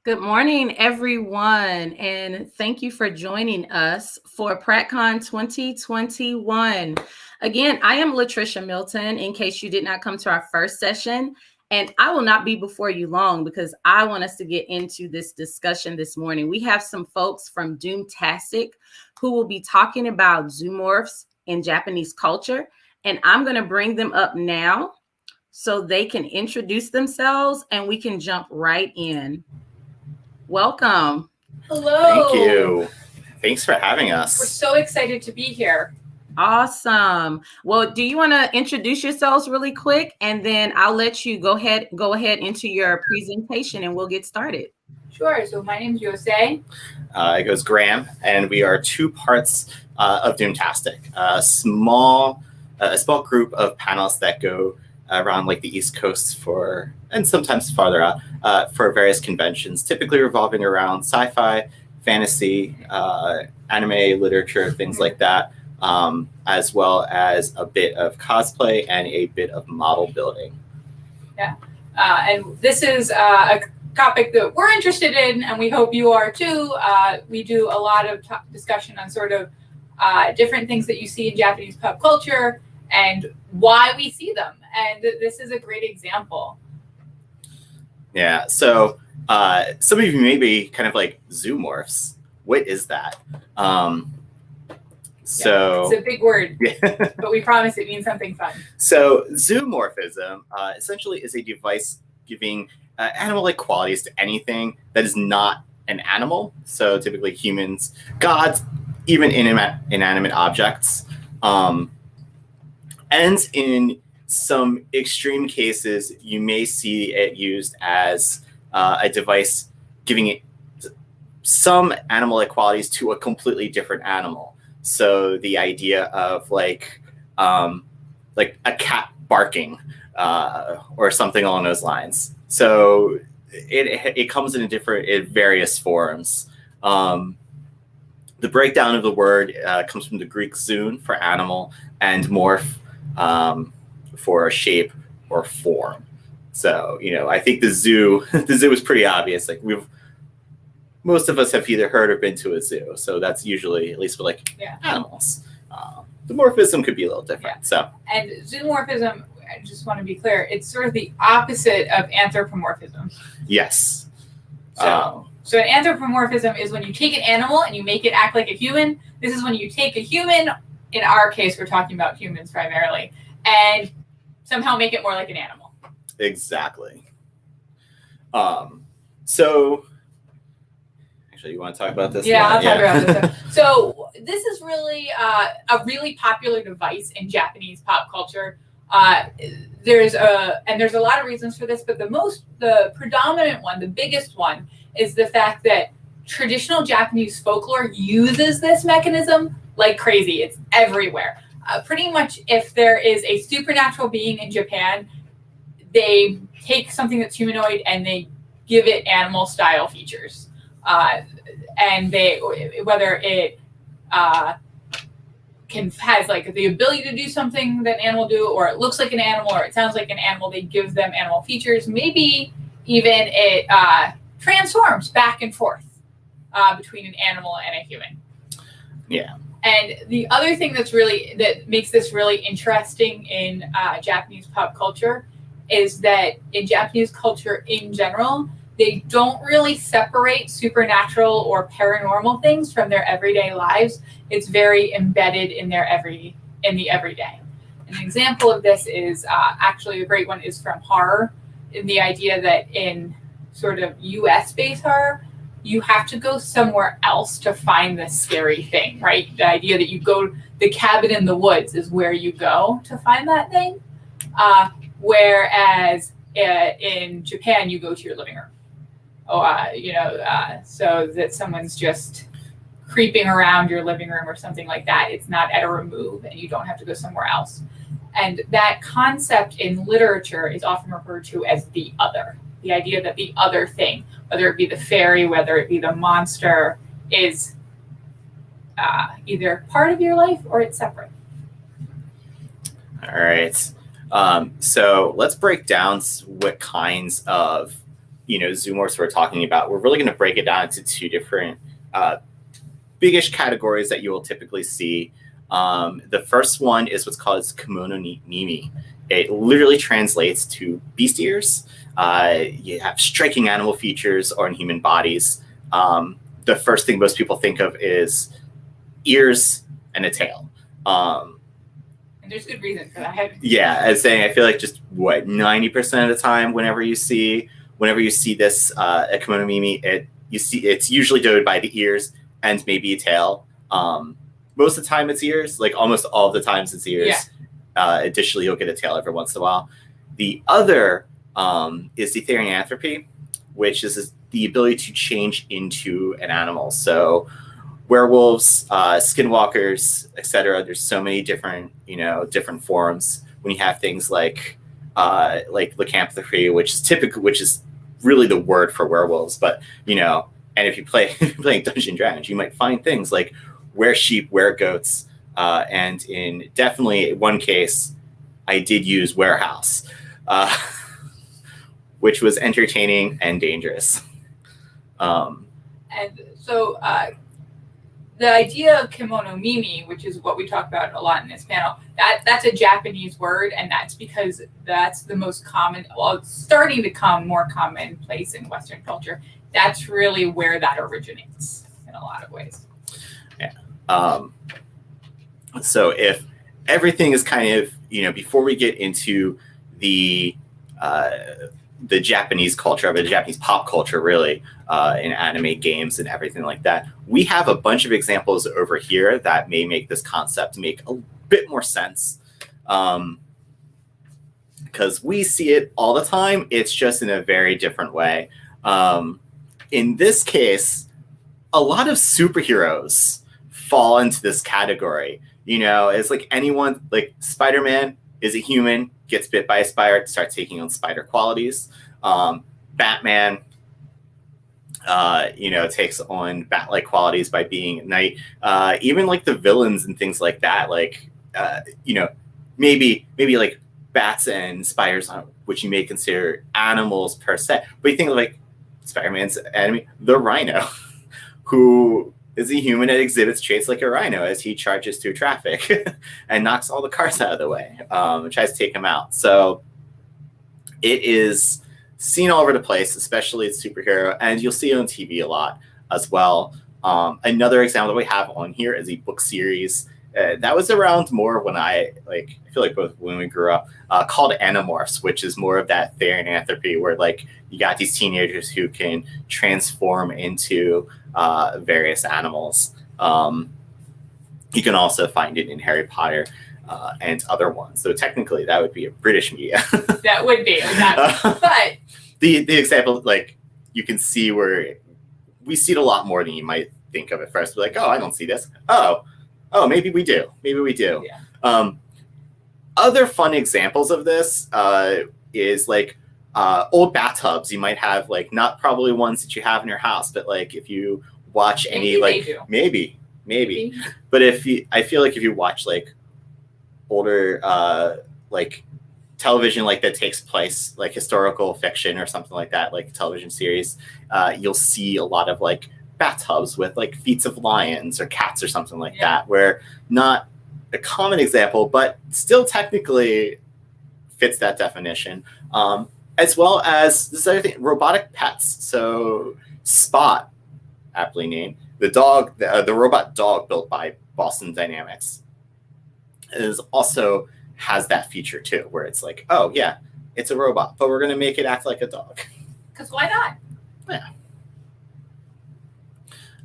Good morning, everyone, and thank you for joining us for PrattCon 2021. Again, I am Latricia Milton, in case you did not come to our first session, and I will not be before you long because I want us to get into this discussion this morning. We have some folks from Doomtastic who will be talking about Zoomorphs in Japanese culture, and I'm going to bring them up now so they can introduce themselves and we can jump right in. Welcome. Hello. Thank you. Thanks for having us. We're so excited to be here. Awesome. Well, do you want to introduce yourselves really quick, and then I'll let you go ahead into your presentation and we'll get started. Sure. So my name's Yosei. It goes Graham, and we are two parts of Doomtastic, a small group of panels that go around like the East Coast and sometimes farther out for various conventions, typically revolving around sci-fi, fantasy, anime, literature, things like that, as well as a bit of cosplay and a bit of model building. Yeah, and this is a topic that we're interested in, and we hope you are too. We do a lot of discussion on sort of different things that you see in Japanese pop culture and why we see them. And this is a great example. Yeah, so some of you may be kind of like Zoomorphs. What is that? It's a big word, but we promise it means something fun. So Zoomorphism essentially is a device giving animal-like qualities to anything that is not an animal. So typically humans, gods, even inanimate objects. And in some extreme cases, you may see it used as a device giving it some animal-like qualities to a completely different animal. So the idea of like a cat barking or something along those lines. So it comes in various forms. The breakdown of the word comes from the Greek zoon for animal and morph for shape or form. So, I think the zoo is pretty obvious. Like most of us have either heard or been to a zoo. So that's usually, at least for animals. The morphism could be a little different. Yeah. So, and zoomorphism, I just want to be clear, it's sort of the opposite of anthropomorphism. Yes. So an anthropomorphism is when you take an animal and you make it act like a human. This is when you take a human, in our case, we're talking about humans primarily, and somehow make it more like an animal. Exactly. So, actually, you want to talk about this? Yeah, I'll talk about this. So this is really a really popular device in Japanese pop culture. There's a lot of reasons for this, but the predominant one, the biggest one, is the fact that traditional Japanese folklore uses this mechanism like crazy. It's everywhere. Pretty much if there is a supernatural being in Japan, they take something that's humanoid and they give it animal style features. And whether it has like the ability to do something that an animal do, or it looks like an animal, or it sounds like an animal, they give them animal features. Maybe even it transforms back and forth between an animal and a human. Yeah. And the other thing that makes this really interesting in Japanese pop culture is that in Japanese culture in general, they don't really separate supernatural or paranormal things from their everyday lives. It's very embedded in in the everyday. An example of this is actually a great one is from horror, in the idea that in sort of US-based horror, you have to go somewhere else to find this scary thing, right? The idea that you go, the cabin in the woods is where you go to find that thing. Whereas in Japan, you go to your living room. So that someone's just creeping around your living room or something like that. It's not at a remove and you don't have to go somewhere else. And that concept in literature is often referred to as the other. The idea that the other thing, whether it be the fairy, whether it be the monster, is either part of your life or it's separate. All right. So let's break down what kinds of Zoomorphs we're talking about, we're really going to break it down into two different biggish categories that you will typically see. The first one is what's called Kemonomimis. It literally translates to beast ears. You have striking animal features on human bodies. The first thing most people think of is ears and a tail. And there's good reason for that. Yeah, as saying, I feel like just 90% of the time, whenever you see this a Kemonomimi, it's usually denoted by the ears and maybe a tail. Most of the time it's ears, like almost all of the times it's ears. Yeah. Additionally, you'll get a tail every once in a while. The other is the Therianthropy, which is the ability to change into an animal. So werewolves, skinwalkers, etc. There's so many different forms. When you have things like lycanthropy, which is really the word for werewolves, but and if you play playing Dungeons and Dragons, you might find things like were-sheep, were-goats, and in definitely one case, I did use warehouse, which was entertaining and dangerous. And so the idea of Kemonomimi, which is what we talk about a lot in this panel, that's a Japanese word, and that's because that's the most common, well, it's starting to become more commonplace in Western culture. That's really where that originates in a lot of ways. Yeah. So if everything is kind of, before we get into the Japanese culture, the Japanese pop culture, really, in anime, games, and everything like that, we have a bunch of examples over here that may make this concept make a bit more sense. Because we see it all the time, it's just in a very different way. In this case, a lot of superheroes fall into this category. It's like anyone, like Spider-Man is a human, gets bit by a spider, starts taking on spider qualities. Batman, takes on bat-like qualities by being at night. Even like the villains and things like that, like, maybe like bats and spiders, which you may consider animals per se. But you think of like Spider-Man's enemy, the Rhino, who is a human that exhibits traits like a rhino as he charges through traffic and knocks all the cars out of the way, and tries to take them out. So it is seen all over the place, especially as superhero, and you'll see it on TV a lot as well. Another example that we have on here is a book series that was around more when I feel like both when we grew up, called Animorphs, which is more of that Therianthropy, where like you got these teenagers who can transform into various animals. You can also find it in Harry Potter and other ones. So technically, that would be a British media. That would be, exactly. But the example, like you can see where we see it a lot more than you might think of at first. We're like, oh, I don't see this. Oh, maybe we do. Maybe we do. Yeah. Other fun examples of this is like old bathtubs. You might have like not probably ones that you have in your house, but like if you watch any maybe. But I feel like if you watch like older like television like that takes place like historical fiction or something like that, like a television series, you'll see a lot of like bathtubs with like feet of lions or cats or something like that, where not a common example, but still technically fits that definition. As well as this other thing, robotic pets. So Spot, aptly named, the dog, the robot dog built by Boston Dynamics, also has that feature too, where it's like, oh yeah, it's a robot, but we're going to make it act like a dog. Because why not? Yeah.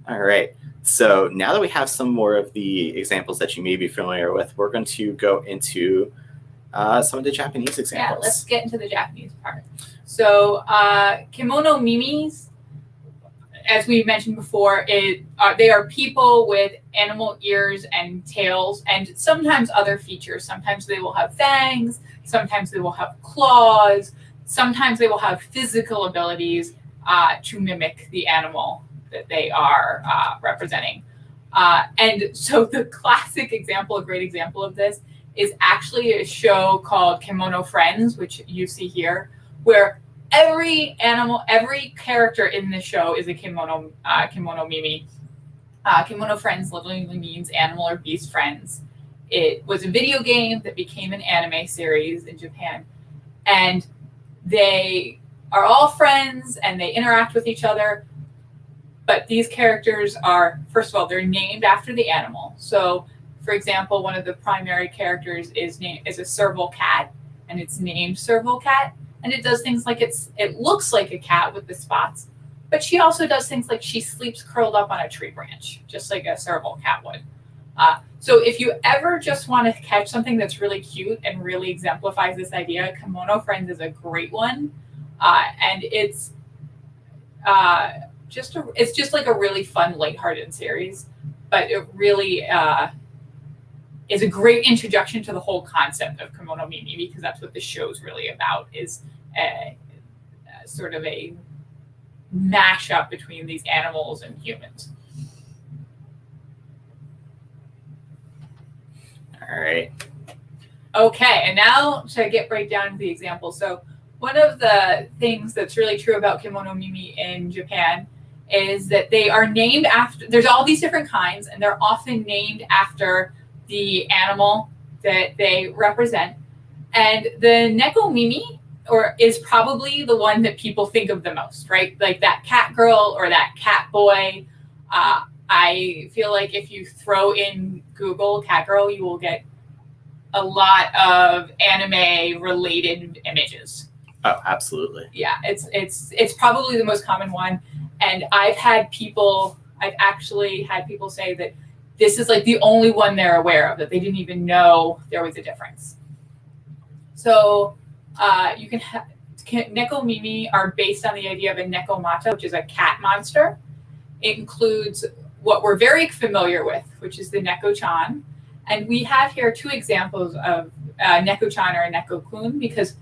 All right. So now that we have some more of the examples that you may be familiar with, we're going to go into some of the Japanese examples. Yeah, let's get into the Japanese part. So Kemonomimis, as we mentioned before, they are people with animal ears and tails and sometimes other features. Sometimes they will have fangs. Sometimes they will have claws. Sometimes they will have physical abilities to mimic the animal that they are representing. And so the classic example, a great example of this, is actually a show called Kemono Friends, which you see here, where every character in the show is a Kemonomimi. Kimono friends literally means animal or beast friends. It was a video game that became an anime series in Japan. And they are all friends and they interact with each other. But these characters are, first of all, they're named after the animal. So, for example, one of the primary characters is a serval cat, and it's named Serval Cat. And it does things like it looks like a cat with the spots, but she also does things like she sleeps curled up on a tree branch, just like a serval cat would. So if you ever just want to catch something that's really cute and really exemplifies this idea, Kimono Friends is a great one. And it's just like a really fun, lighthearted series, but it really is a great introduction to the whole concept of Kemonomimi, because that's what the show's really about, is sort of a mashup between these animals and humans. All right. Okay, and now to get right down to the examples. So one of the things that's really true about Kemonomimi in Japan is that they are named after, there's all these different kinds, and they're often named after the animal that they represent. And the Nekomimi is probably the one that people think of the most, right? Like that cat girl or that cat boy. I feel like if you throw in Google cat girl, you will get a lot of anime related images. Oh, absolutely. Yeah, it's probably the most common one. And I've actually had people say that this is like the only one they're aware of, that they didn't even know there was a difference. So you can have Nekomimi are based on the idea of a Nekomata, which is a cat monster. It includes what we're very familiar with, which is the Neko-chan. And we have here two examples of Neko-chan or a Neko-kun, because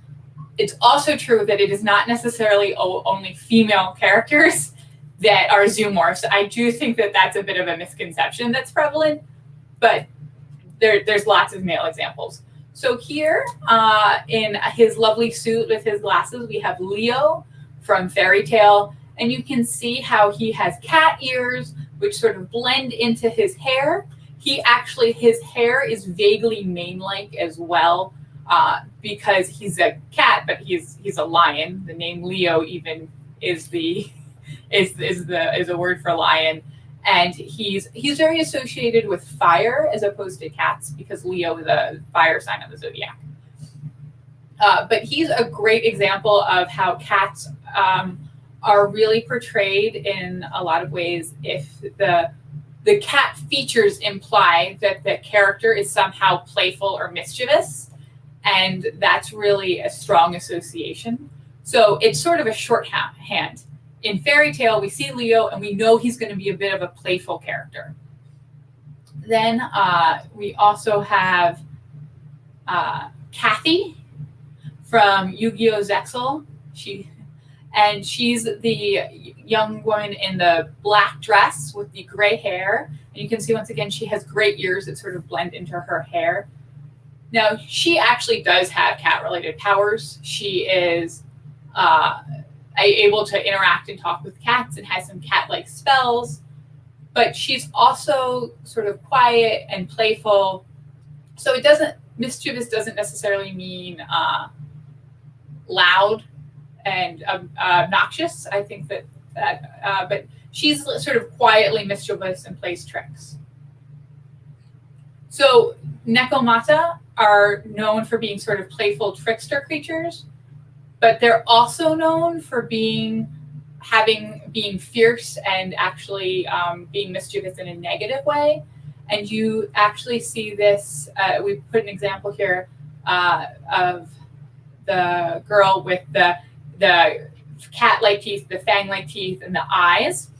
it's also true that it is not necessarily only female characters that are zoomorphs. I do think that that's a bit of a misconception that's prevalent, but there's lots of male examples. So here, in his lovely suit with his glasses, we have Leo from Fairy Tail, and you can see how he has cat ears, which sort of blend into his hair. His hair is vaguely mane-like as well, because he's a cat, but he's a lion. The name Leo even is a word for lion, and he's very associated with fire as opposed to cats, because Leo is a fire sign of the zodiac. But he's a great example of how cats are really portrayed in a lot of ways if the cat features imply that the character is somehow playful or mischievous, and that's really a strong association. So it's sort of a shorthand. In Fairy Tail, we see Leo, and we know he's going to be a bit of a playful character. Then we also have Kathy from Yu-Gi-Oh! Zexal. She's the young woman in the black dress with the gray hair. And you can see, once again, she has great ears that sort of blend into her hair. Now, she actually does have cat-related powers. She is able to interact and talk with cats and has some cat-like spells. But she's also sort of quiet and playful. So mischievous doesn't necessarily mean loud and obnoxious. I think but she's sort of quietly mischievous and plays tricks. So Nekomata are known for being sort of playful trickster creatures, but they're also known for being fierce and actually being mischievous in a negative way. And you actually see this, we put an example here of the girl with the cat-like teeth, the fang-like teeth, and the eyes.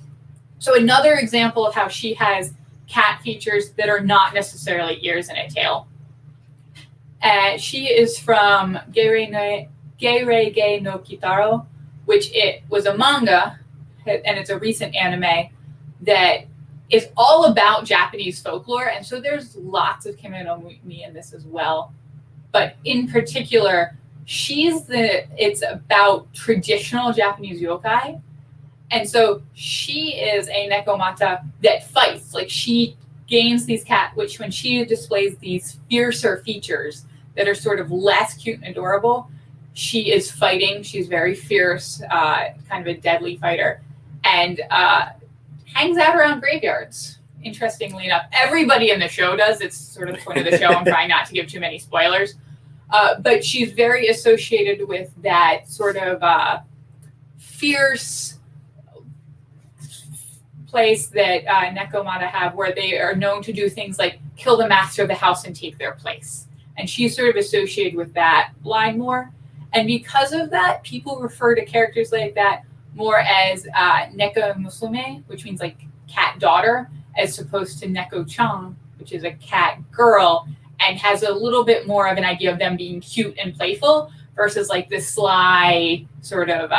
So another example of how she has cat features that are not necessarily ears and a tail. She is from Geirei no Kitaro, which it was a manga, and it's a recent anime that is all about Japanese folklore. And so there's lots of Kemonomimi in this as well. But in particular, it's about traditional Japanese yokai. And so she is a Nekomata that fights. Like, she gains these which when she displays these fiercer features that are sort of less cute and adorable, she is fighting. She's very fierce, kind of a deadly fighter, and hangs out around graveyards. Interestingly enough, everybody in the show does. It's sort of the point of the show. I'm trying not to give too many spoilers. But she's very associated with that sort of fierce place that Nekomata have, where they are known to do things like kill the master of the house and take their place. And she's sort of associated with that line more. And because of that, people refer to characters like that more as Nekomusume, which means like cat daughter, as opposed to Neko-chan, which is a cat girl, and has a little bit more of an idea of them being cute and playful versus like this sly, sort of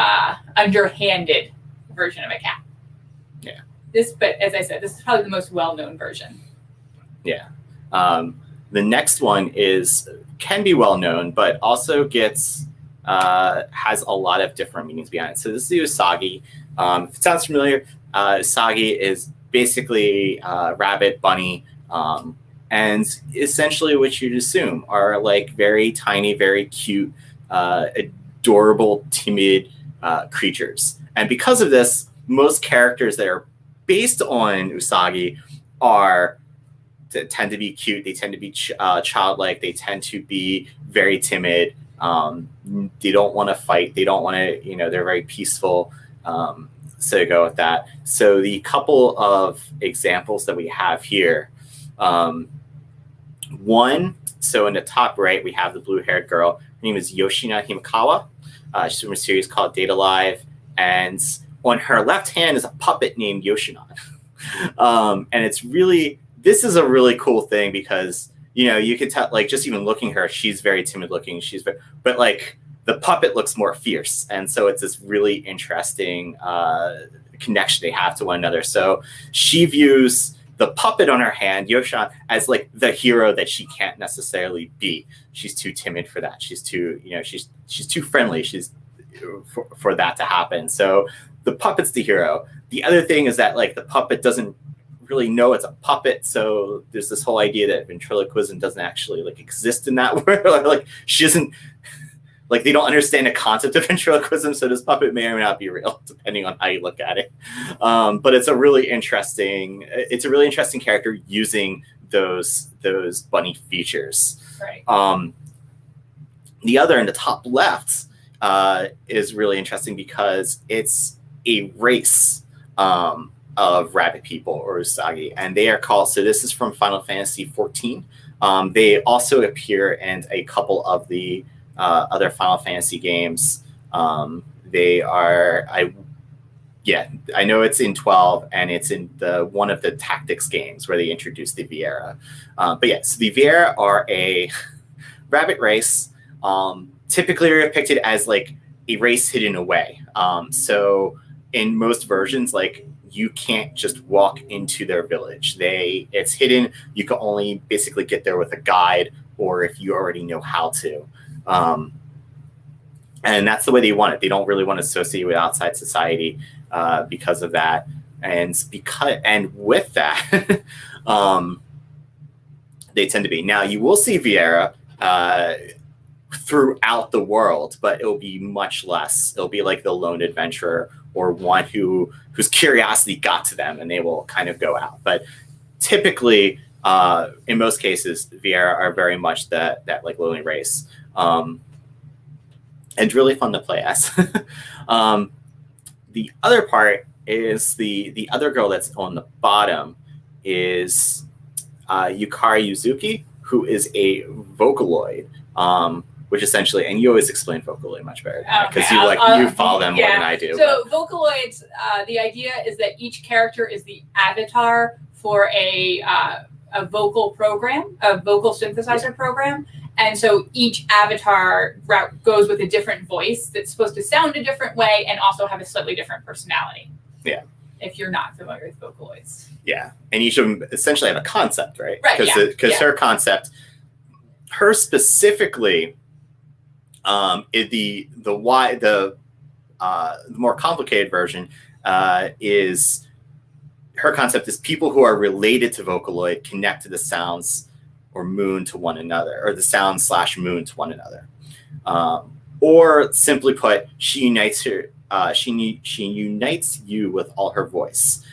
underhanded version of a cat. Yeah. But as I said, this is probably the most well-known version. Yeah. The next one can be well-known, but also has a lot of different meanings behind it. So this is the Usagi. If it sounds familiar, Usagi is basically rabbit, bunny, and essentially what you'd assume are like very tiny, very cute, adorable, timid creatures. And because of this, most characters that are based on Usagi tend to be cute. They tend to be childlike. They tend to be very timid. They don't want to fight. They don't want to, they're very peaceful. So to go with that. So the couple of examples that we have here, one, so in the top right, we have the blue-haired girl. Her name is Yoshina Himakawa. She's from a series called Date Alive. And on her left hand is a puppet named Yoshinan. And this is a really cool thing because, you can tell, like, just even looking at her, she's very timid looking. But like the puppet looks more fierce. And so it's this really interesting connection they have to one another. So she views the puppet on her hand, Yoshan, as like the hero that she can't necessarily be. She's too timid for that. She's too, she's too friendly. She's for that to happen. So the puppet's the hero. The other thing is that like the puppet doesn't really know it's a puppet. So there's this whole idea that ventriloquism doesn't actually like exist in that world. Like she doesn't, like they don't understand the concept of ventriloquism. So this puppet may or may not be real, depending on how you look at it. But it's a really interesting character using those bunny features. Right. The other in the top left is really interesting because it's a race of rabbit people, or Usagi, and they are called, so this is from Final Fantasy XIV. They also appear in a couple of the other Final Fantasy games. They are, I know it's in 12, and it's in one of the tactics games where they introduced the Viera. But yeah, so the Viera are a rabbit race, typically depicted as like a race hidden away. So in most versions, like you can't just walk into their village. It's hidden. You can only basically get there with a guide, or if you already know how to. And that's the way they want it. They don't really want to associate with outside society because of that. And with that, they tend to be. Now you will see Viera throughout the world, but it'll be much less. It'll be like the lone adventurer, or one whose curiosity got to them and they will kind of go out. But typically, in most cases, Viera are very much that like lonely race. And it's really fun to play as. The other part is the other girl that's on the bottom is Yukari Yuzuki, who is a Vocaloid. Which essentially, and you always explain Vocaloid much better because you follow them more than I do. So Vocaloids, the idea is that each character is the avatar for a vocal program, a vocal synthesizer program, and so each avatar goes with a different voice that's supposed to sound a different way and also have a slightly different personality. Yeah. If you're not familiar with Vocaloids. Yeah, and each of them essentially have a concept, right? Right. Because her concept, her specifically. The more complicated version is her concept is people who are related to Vocaloid connect to the sounds or moon to one another, or the sound / moon to one another. Or simply put, she unites her. She unites you with all her voice.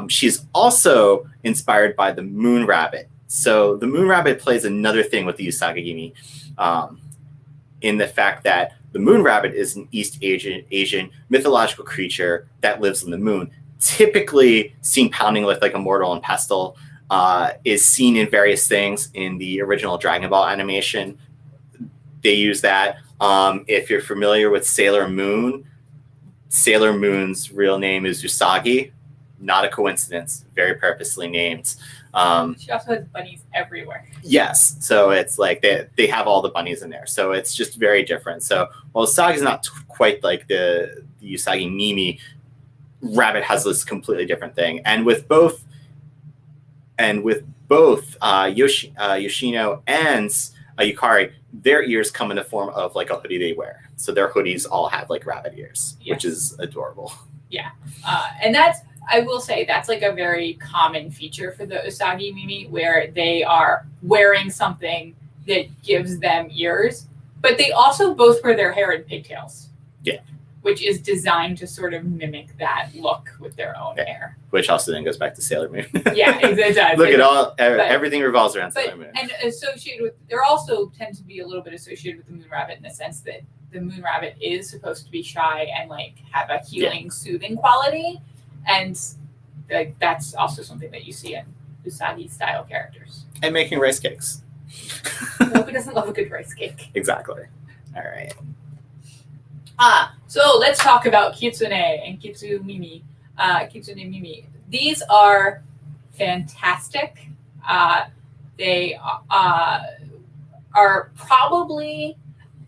She's also inspired by the moon rabbit. So the moon rabbit plays another thing with the Usagimimi, in the fact that the moon rabbit is an East Asian mythological creature that lives on the moon. Typically seen pounding with like a mortal and pestle, is seen in various things in the original Dragon Ball animation. They use that. If you're familiar with Sailor Moon's real name is Usagi. Not a coincidence. Very purposely named. She also has bunnies everywhere. Yes. So it's like they have all the bunnies in there. So it's just very different. So while Usagi's not quite like the Usagimimi, rabbit has this completely different thing. And with both Yoshino and Yukari, their ears come in the form of like a hoodie they wear. So their hoodies all have like rabbit ears, which is adorable. Yeah. And that's, I will say, that's like a very common feature for the Usagimimi, where they are wearing something that gives them ears, but they also both wear their hair in pigtails. Yeah. Which is designed to sort of mimic that look with their own hair. Which also then goes back to Sailor Moon. Yeah, it does. Look at everything revolves around Sailor Moon. And associated with, they're also tend to be a little bit associated with the moon rabbit in the sense that the moon rabbit is supposed to be shy and like have a healing, soothing quality. And that's also something that you see in Usagi style characters. And making rice cakes. Who doesn't love a good rice cake? Exactly. All right. So let's talk about Kitsune and Kitsumimi. Kitsunemimi. These are fantastic. They are probably,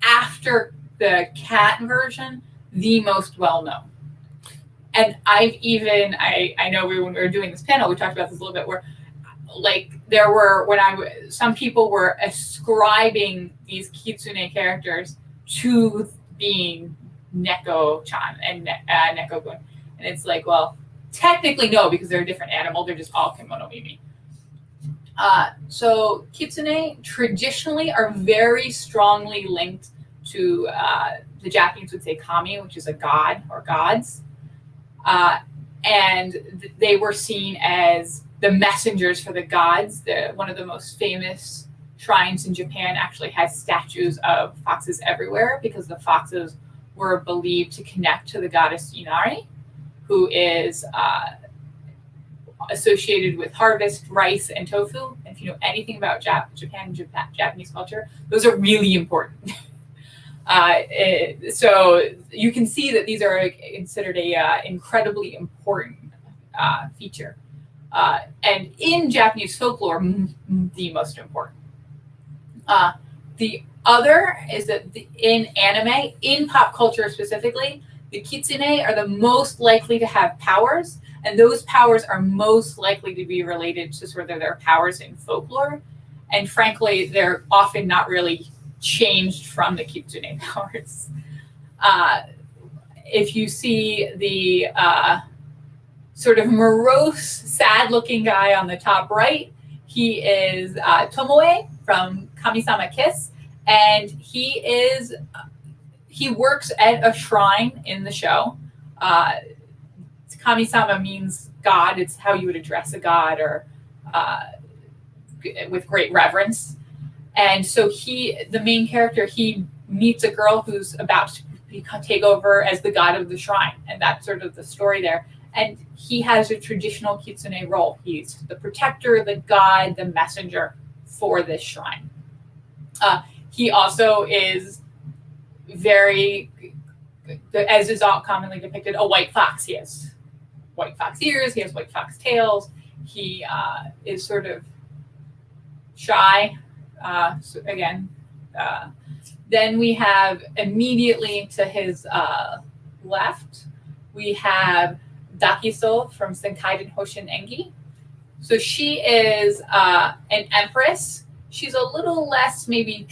after the cat version, the most well-known. And I know when we were doing this panel, we talked about this a little bit, where like there were, some people were ascribing these Kitsune characters to being Neko-chan and Neko-gun. And it's like, well, technically no, because they're a different animal. They're just all Kemonomimi. So Kitsune traditionally are very strongly linked to, the Japanese would say kami, which is a god or gods. And they were seen as the messengers for the gods. One of the most famous shrines in Japan actually has statues of foxes everywhere, because the foxes were believed to connect to the goddess Inari, who is associated with harvest, rice, and tofu. And if you know anything about Japanese culture, those are really important. So you can see that these are considered a incredibly important feature. And in Japanese folklore, the most important. The other is that in anime, in pop culture specifically, the kitsune are the most likely to have powers, and those powers are most likely to be related to sort of their powers in folklore. And frankly, they're often not really changed from the kitsune powers. If you see the sort of morose, sad-looking guy on the top right, he is Tomoe from Kami-sama Kiss, and he works at a shrine in the show. Kami-sama means God. It's how you would address a god, or with great reverence. And so the main character, he meets a girl who's about to take over as the god of the shrine, and that's sort of the story there. And he has a traditional kitsune role. He's the protector, the guide, the messenger for this shrine. He also is very, as is all commonly depicted, a white fox. He has white fox ears, he has white fox tails. He is sort of shy. So again, then we have immediately to his left, we have Dakiso from Senkaiden Hoshin Engi. So she is an empress. She's a little less maybe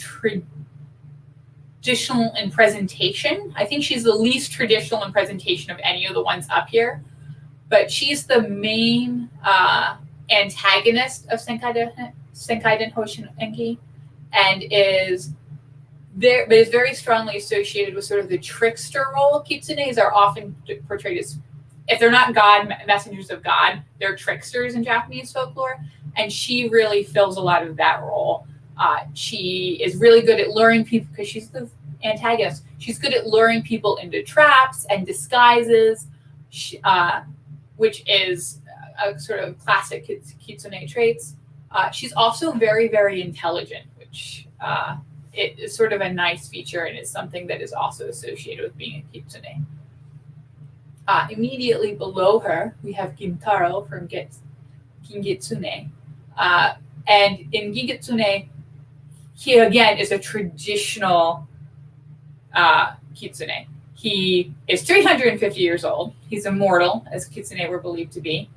traditional in presentation. I think she's the least traditional in presentation of any of the ones up here. But she's the main antagonist of Senkaiden Hoshin Enki, and is very strongly associated with sort of the trickster role. Kitsunes are often portrayed as, if they're not God, messengers of God, they're tricksters in Japanese folklore, and she really fills a lot of that role. She is really good at luring people, because she's the antagonist. She's good at luring people into traps and disguises, which is a sort of classic kitsune traits. She's also very, very intelligent, which it is sort of a nice feature, and is something that is also associated with being a kitsune. Immediately below her, we have Gintaro from Gingitsune. And in Gingitsune, he again is a traditional kitsune. He is 350 years old. He's immortal, as kitsune were believed to be.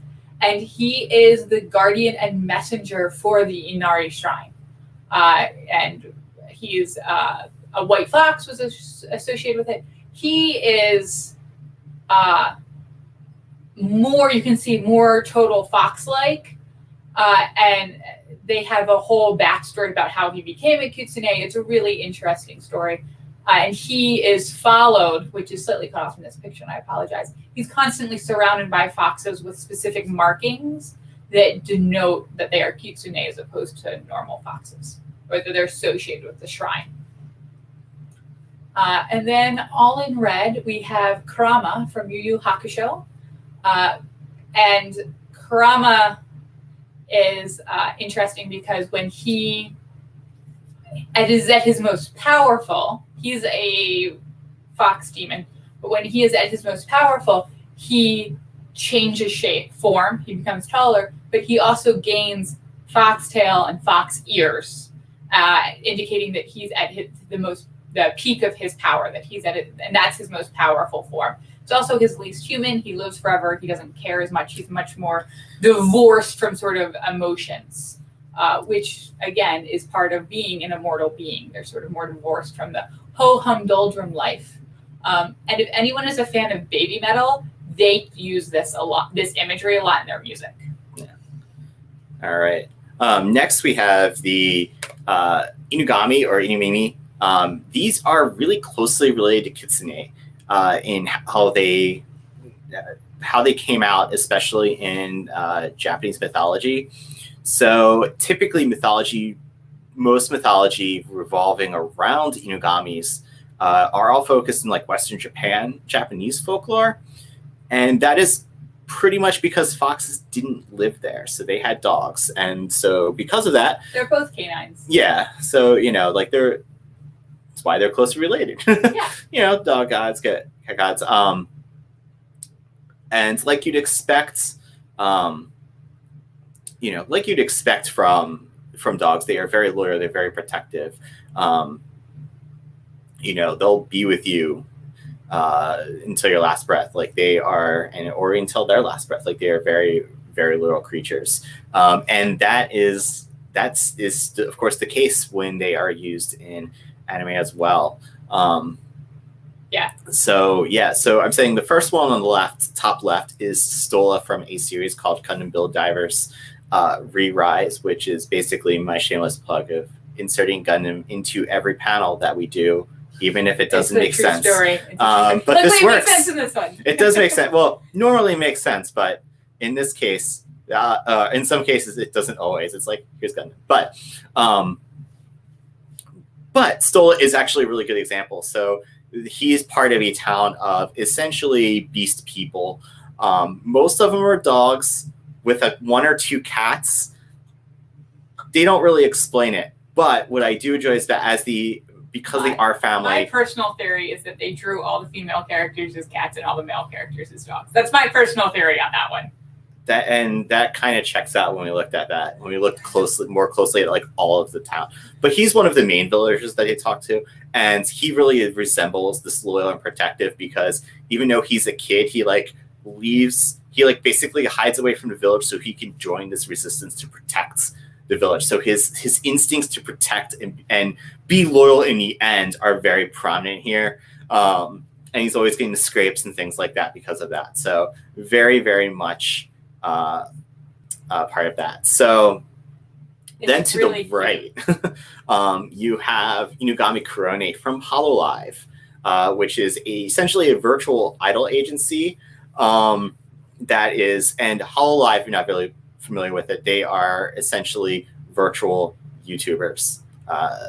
And he is the guardian and messenger for the Inari Shrine. And he's a white fox was associated with it. He is more, you can see, more total fox-like. And they have a whole backstory about how he became a kitsune. It's a really interesting story. And he is followed, which is slightly cut off in this picture, and I apologize. He's constantly surrounded by foxes with specific markings that denote that they are kitsune as opposed to normal foxes, or that they're associated with the shrine. And then all in red, we have Kurama from Yu Yu Hakusho. And Kurama is interesting because when he is at his most powerful, he's a fox demon, but when he is at his most powerful, he changes shape, form, he becomes taller, but he also gains foxtail and fox ears, indicating that he's at the peak of his power, that he's at it, and that's his most powerful form. It's also his least human. He lives forever. He doesn't care as much. He's much more divorced from sort of emotions, which, again, is part of being an immortal being. They're sort of more divorced from the ho-hum doldrum life. And if anyone is a fan of baby metal, they use this imagery a lot in their music. Yeah. All right. Next, we have the Inugami or Inumimi. These are really closely related to kitsune. In how they came out, especially in Japanese mythology. So typically most mythology revolving around Inugamis are all focused in like Western Japanese folklore. And that is pretty much because foxes didn't live there. So they had dogs. And so because of that, they're both canines. Yeah. So, that's why they're closely related. Yeah. Dog gods, cat gods. And like you'd expect, from dogs, they are very loyal, they're very protective. They'll be with you until your last breath, like they are, or until their last breath, like they are very, very loyal creatures. And that's of course the case when they are used in anime as well. So I'm saying the first one on the top left is Stola from a series called Gundam Build Divers Re-Rise, which is basically my shameless plug of inserting Gundam into every panel that we do, even if it doesn't make sense. But this works. Makes sense in this one. It does make sense. Well, normally it makes sense, but in this case, in some cases it doesn't always. It's like, here's Gundam. But Stola is actually a really good example. So he's part of a town of essentially beast people. Most of them are dogs with one or two cats. They don't really explain it. But what I do enjoy is that because they are family. My personal theory is that they drew all the female characters as cats and all the male characters as dogs. That's my personal theory on that one. That kind of checks out when we looked at that, when we looked more closely at like all of the town. But he's one of the main villagers that they talk to, and he really resembles this loyal and protective, because even though he's a kid, he basically hides away from the village so he can join this resistance to protect the village. So his instincts to protect and be loyal in the end are very prominent here. And he's always getting the scrapes and things like that because of that. So very, very much part of that. So then to really the right, you have Inugami Kurone from Hololive, which is essentially a virtual idol agency that is, and Hololive, you're not really familiar with it, they are essentially virtual YouTubers.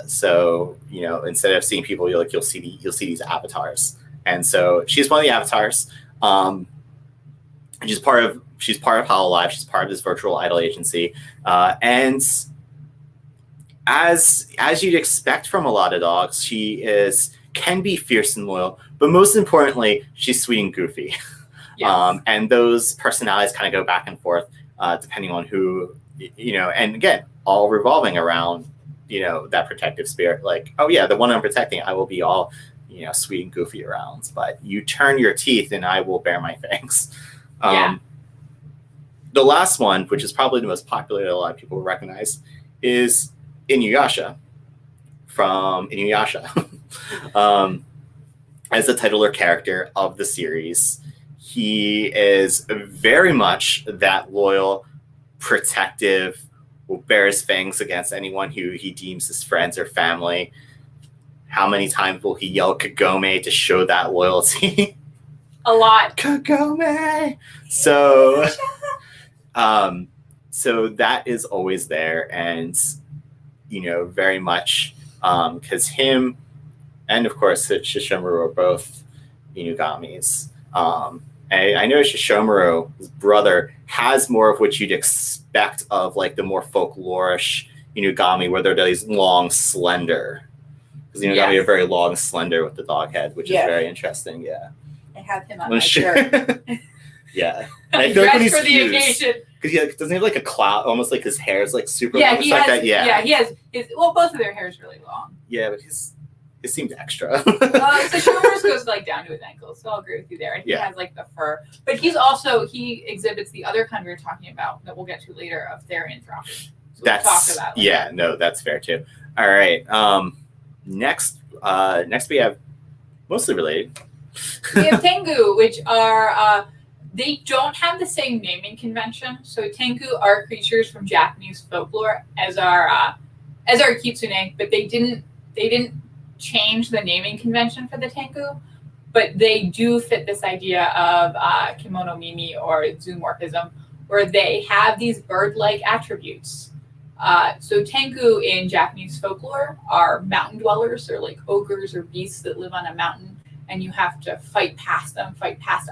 So, you know, instead of seeing people, you'll see these avatars. And so she's one of the avatars. She's part of Hololive. She's part of this virtual idol agency. And as you'd expect from a lot of dogs, she can be fierce and loyal, but most importantly, she's sweet and goofy. Yes. And those personalities kind of go back and forth depending on who, you know, and again, all revolving around, you know, that protective spirit. Like, oh yeah, the one I'm protecting, I will be all, you know, sweet and goofy around, but you turn your teeth and I will bare my fangs. The last one, which is probably the most popular that a lot of people recognize, is Inuyasha from Inuyasha. As the titular character of the series, he is very much that loyal, protective, will bear his fangs against anyone who he deems his friends or family. How many times will he yell Kagome to show that loyalty? A lot. Kagome! So, so that is always there, and, you know, very much, because him and, of course, Shishomaru are both Inugamis. And I know Shishomaru's brother has more of what you'd expect of, like, the more folklorish Inugami, where they're these long, slender. Because Inugami are very long, slender with the dog head, which is very interesting. Yeah. I have him on my shirt. Yeah. And I feel like when he's fused, because doesn't he have like a cloud, almost like his hair is like super long? He has, that? Yeah, he has. Well, both of their hair is really long. Yeah, but it seems extra. So Shomer's goes like down to his ankles, so I'll agree with you there. And he has like the fur, but he exhibits the other kind we were talking about that we'll get to later of Therianthropy. So we'll talk about later. No, that's fair too. All right. Next we have mostly related. We have Tengu, which are they don't have the same naming convention. So Tengu are creatures from Japanese folklore, as are Kitsune, but they didn't change the naming convention for the Tengu, but they do fit this idea of Kemonomimi or Zoomorphism, where they have these bird-like attributes. So Tengu in Japanese folklore are mountain dwellers. They're like ogres or beasts that live on a mountain, and you have to fight past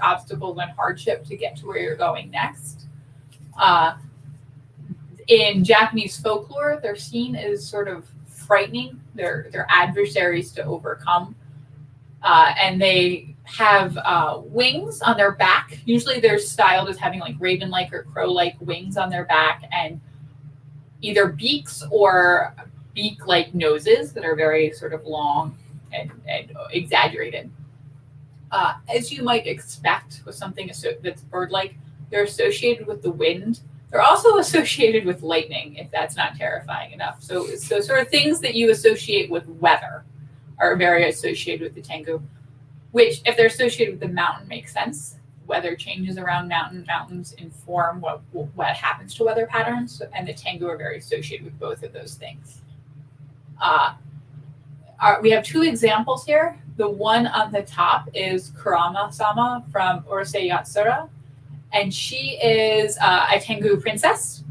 obstacles and hardship to get to where you're going next. In Japanese folklore, they're seen as sort of frightening. They're adversaries to overcome. And they have wings on their back. Usually they're styled as having like raven-like or crow-like wings on their back, and either beaks or beak-like noses that are very sort of long and exaggerated. As you might expect with something that's bird-like, they're associated with the wind. They're also associated with lightning, if that's not terrifying enough. So sort of things that you associate with weather are very associated with the Tengu, which, if they're associated with the mountain, makes sense. Weather changes around mountains inform what happens to weather patterns, and the Tengu are very associated with both of those things. We have two examples here. The one on the top is Kurama-sama from Urusei Yatsura, and she is a Tengu princess.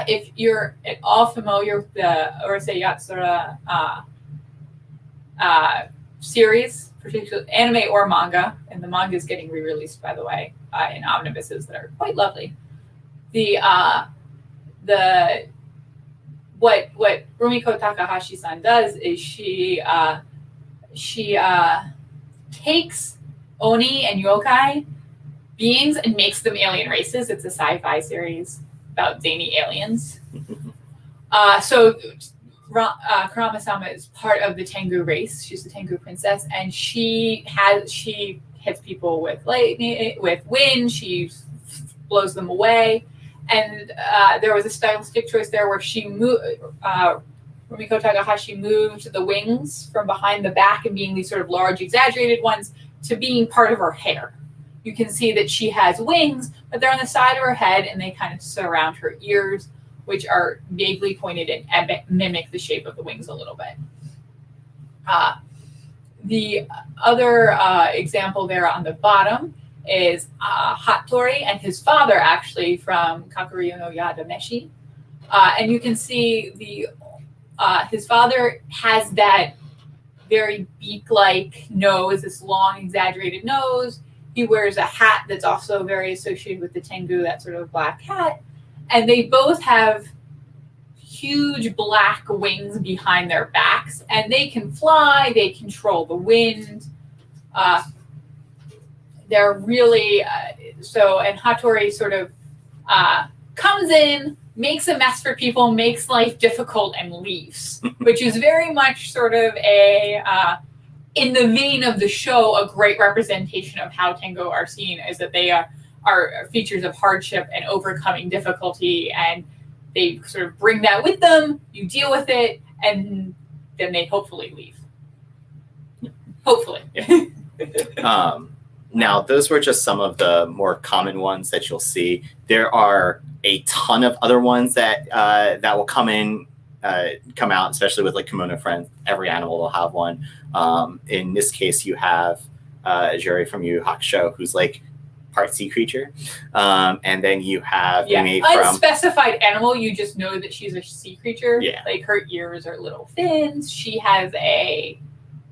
If you're at all familiar with the Urusei Yatsura series, particularly anime or manga, and the manga is getting re-released, by the way, in omnibuses that are quite lovely. What Rumiko Takahashi-san does is she takes oni and yokai beings and makes them alien races. It's a sci-fi series about zany aliens. So Kurama-sama is part of the Tengu race. She's the Tengu princess, and she hits people with lightning, with wind. She blows them away, And there was a stylistic choice there where she moved, Rumiko Takahashi moved the wings from behind the back and being these sort of large, exaggerated ones to being part of her hair. You can see that she has wings, but they're on the side of her head and they kind of surround her ears, which are vaguely pointed and mimic the shape of the wings a little bit. The other example there on the bottom is Hattori and his father, actually, from Kakuryu no Yada Meshi. And you can see his father has that very beak-like nose, this long, exaggerated nose. He wears a hat that's also very associated with the Tengu, that sort of black hat. And they both have huge black wings behind their backs, and they can fly, they control the wind. They're really, and Hattori sort of comes in, makes a mess for people, makes life difficult, and leaves, which is very much sort of in the vein of the show, a great representation of how Tengu are seen, is that they are features of hardship and overcoming difficulty, and they sort of bring that with them, you deal with it, and then they hopefully leave. Hopefully. Yeah. Now, those were just some of the more common ones that you'll see. There are a ton of other ones that that will come out, especially with like kimono friends. Every animal will have one. In this case, you have Juri from Yu Yu Hakusho, who's like part sea creature, and then you have unspecified animal. You just know that she's a sea creature. Yeah, like her ears are little fins. She has a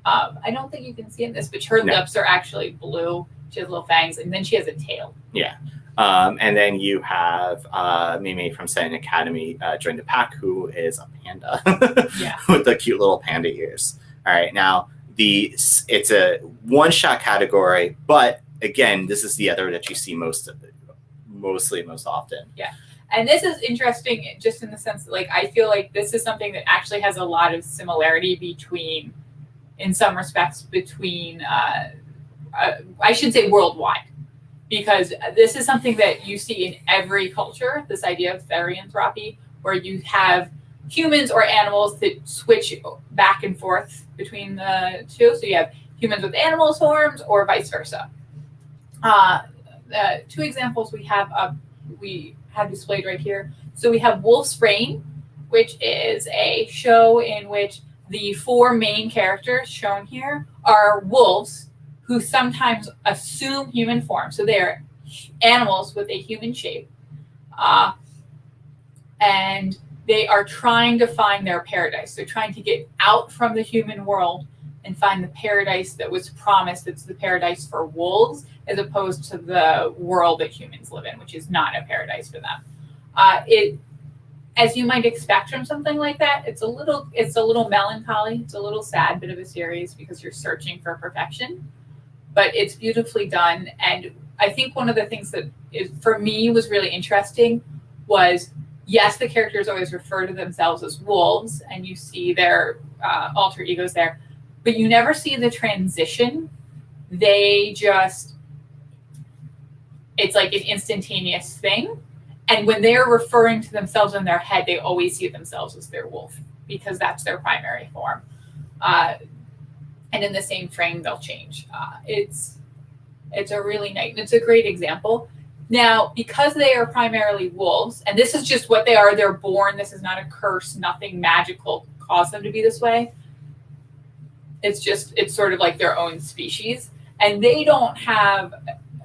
I don't think you can see in this, but her lips are actually blue. She has little fangs, and then she has a tail. Yeah. And then you have Mimi from Sennin Academy join the pack, who is a panda with the cute little panda ears. All right, now it's a one-shot category, but again, this is the other that you see most often. Yeah, and this is interesting just in the sense that, like, I feel like this is something that actually has a lot of similarity between, in some respects, between I should say worldwide. Because this is something that you see in every culture, this idea of Therianthropy, where you have humans or animals that switch back and forth between the two. So you have humans with animals' forms or vice versa. The two examples we have displayed right here. So we have Wolf's Rain, which is a show in which the four main characters shown here are wolves who sometimes assume human form. So they're animals with a human shape. And they are trying to find their paradise. They're trying to get out from the human world and find the paradise that was promised. It's the paradise for wolves, as opposed to the world that humans live in, which is not a paradise for them. As you might expect from something like that, it's a little melancholy. It's a little sad bit of a series because you're searching for perfection. But it's beautifully done. And I think one of the things that for me was really interesting was, yes, the characters always refer to themselves as wolves, and you see their alter egos there, but you never see the transition. It's like an instantaneous thing. And when they're referring to themselves in their head, they always see themselves as their wolf, because that's their primary form. And in the same frame, they'll change. It's a really nice, it's a great example. Now, because they are primarily wolves, and this is just what they are, they're born, this is not a curse, nothing magical caused them to be this way. It's sort of like their own species. And they don't have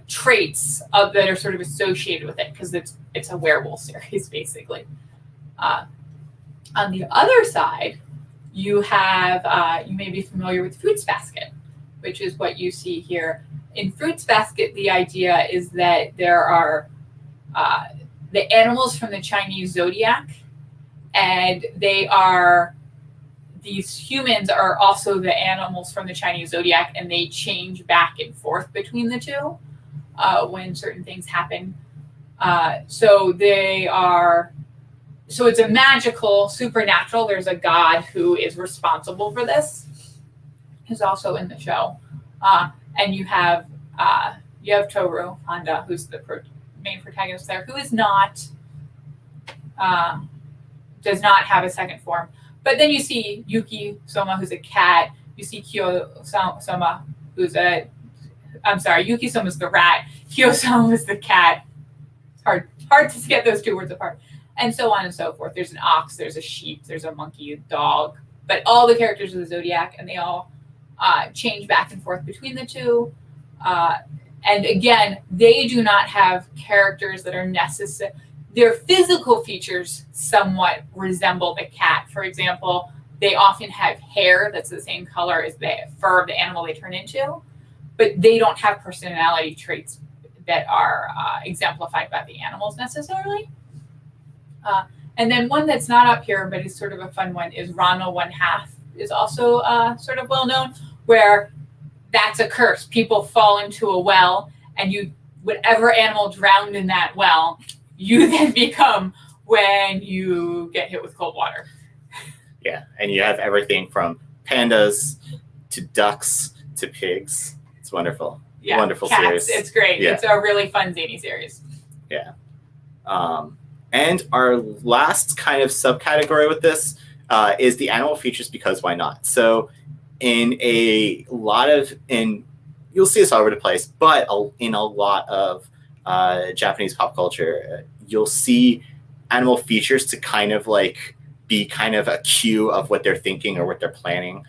traits that are sort of associated with it, because it's a werewolf series, basically. On the other side, you have, you may be familiar with Fruits Basket, which is what you see here. In Fruits Basket, the idea is that there are the animals from the Chinese zodiac, and these humans are also the animals from the Chinese zodiac, and they change back and forth between the two when certain things happen. So it's a magical, supernatural. There's a god who is responsible for this, who's also in the show. And you have Toru Honda, who's the main protagonist there, who is not does not have a second form. But then you see Yuki Soma, who's a cat. You see Kyo Soma, who's Yuki Soma's the rat. Kyo Soma is the cat. It's hard to get those two words apart. And so on and so forth. There's an ox, there's a sheep, there's a monkey, a dog. But all the characters of the zodiac, and they all change back and forth between the two. And again, they do not have characters that are necessary. Their physical features somewhat resemble the cat. For example, they often have hair that's the same color as the fur of the animal they turn into, but they don't have personality traits that are exemplified by the animals necessarily. And then one that's not up here, but is sort of a fun one, is Ranma 1/2, is also sort of well known, where that's a curse. People fall into a well, and whatever animal drowned in that well, you then become when you get hit with cold water. Yeah, and you have everything from pandas to ducks to pigs. It's wonderful. Yeah, wonderful cats, series. It's great. Yeah. It's a really fun zany series. Yeah. And our last kind of subcategory with this is the animal features, because why not? So you'll see this all over the place, but in a lot of Japanese pop culture, you'll see animal features to kind of like be kind of a cue of what they're thinking or what they're planning.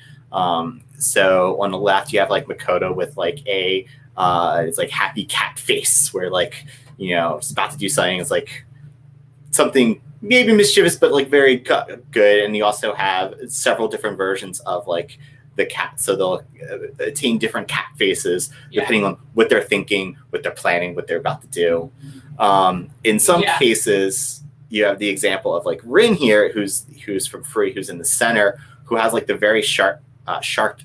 So on the left, you have like Makoto with like it's like happy cat face, where like, it's about to do something. It's like something maybe mischievous, but like very good. And you also have several different versions of like the cat. So they'll attain different cat faces depending on what they're thinking, what they're planning, what they're about to do. In some cases, you have the example of like Rin here, who's from Free, who's in the center, who has like the very sharp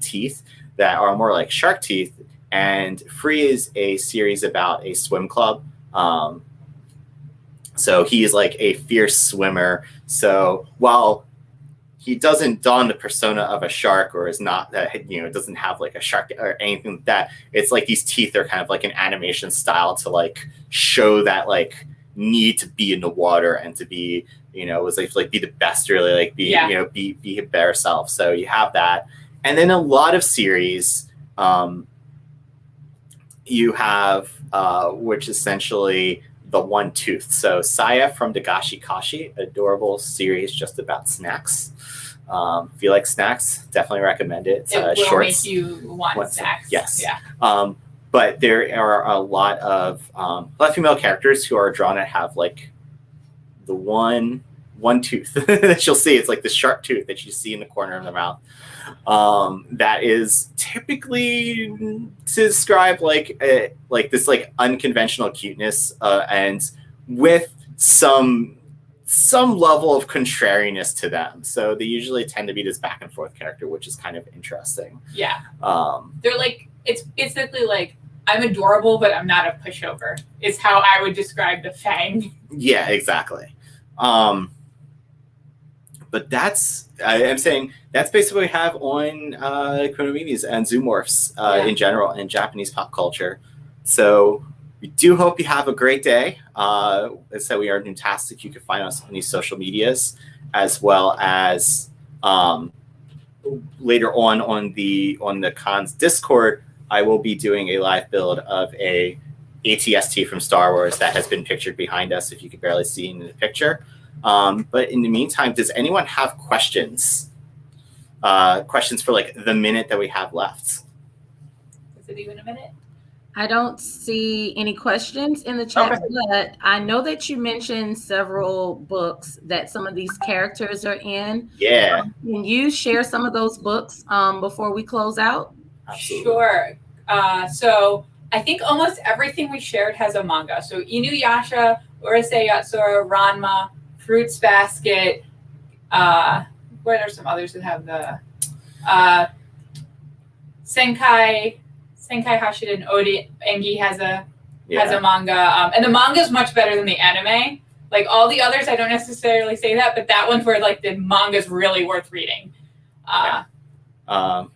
teeth that are more like shark teeth. And Free is a series about a swim club. So he is like a fierce swimmer. So while he doesn't don the persona of a shark, or is not that, doesn't have like a shark or anything like that, it's like these teeth are kind of like an animation style to like show that like need to be in the water and to be, was like be the best, really like be, be a better self. So you have that. And then a lot of series, you have, which essentially the one tooth. So Saya from Dagashi Kashi, adorable series just about snacks. If you like snacks, definitely recommend it. It will shorts. make you want snacks. Yes. Yeah. But there are a lot of female characters who are drawn to have like the one tooth that you'll see. It's like the sharp tooth that you see in the corner of the mouth. That is typically to describe like this like unconventional cuteness, and with some level of contrariness to them. So they usually tend to be this back and forth character, which is kind of interesting. Yeah. They're like, it's basically like, I'm adorable, but I'm not a pushover, is how I would describe the Fang. Yeah, exactly. But I'm saying that's basically what we have on Kemonomimis and Zoomorphs in general in Japanese pop culture. So we do hope you have a great day. As said, we are Doomtastic. You can find us on these social medias, as well as later on the Con's Discord, I will be doing a live build of a ATST from Star Wars that has been pictured behind us, if you can barely see in the picture. But in the meantime, does anyone have questions? Questions for like the minute that we have left? Is it even a minute? I don't see any questions in the chat, but I know that you mentioned several books that some of these characters are in. Yeah. Can you share some of those books before we close out? Absolutely. Sure. So I think almost everything we shared has a manga. So Inuyasha, Urusei Yatsura, Ranma, Fruits Basket. What are some others that have the Senkai Hashiden Odi Engi has a manga, and the manga is much better than the anime. Like all the others, I don't necessarily say that, but that one's where like the manga is really worth reading. I'm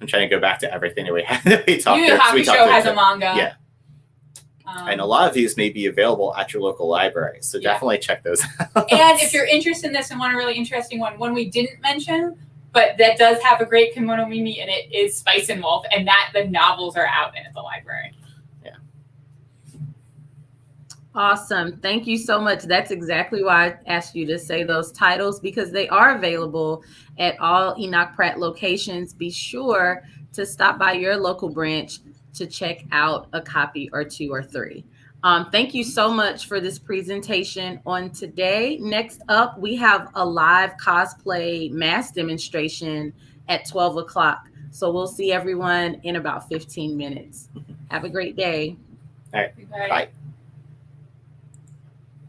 trying to go back to everything that we had. That we talked Yu Yu Hakusho has a manga. Yeah. And a lot of these may be available at your local library. So definitely check those out. And if you're interested in this and want a really interesting one we didn't mention, but that does have a great Kemonomimi in it, is Spice and Wolf, and that the novels are out and at the library. Yeah. Awesome. Thank you so much. That's exactly why I asked you to say those titles, because they are available at all Enoch Pratt locations. Be sure to stop by your local branch to check out a copy or 2 or 3. Thank you so much for this presentation on today. Next up, we have a live cosplay mass demonstration at 12 o'clock. So we'll see everyone in about 15 minutes. Have a great day. All right. Bye. Bye.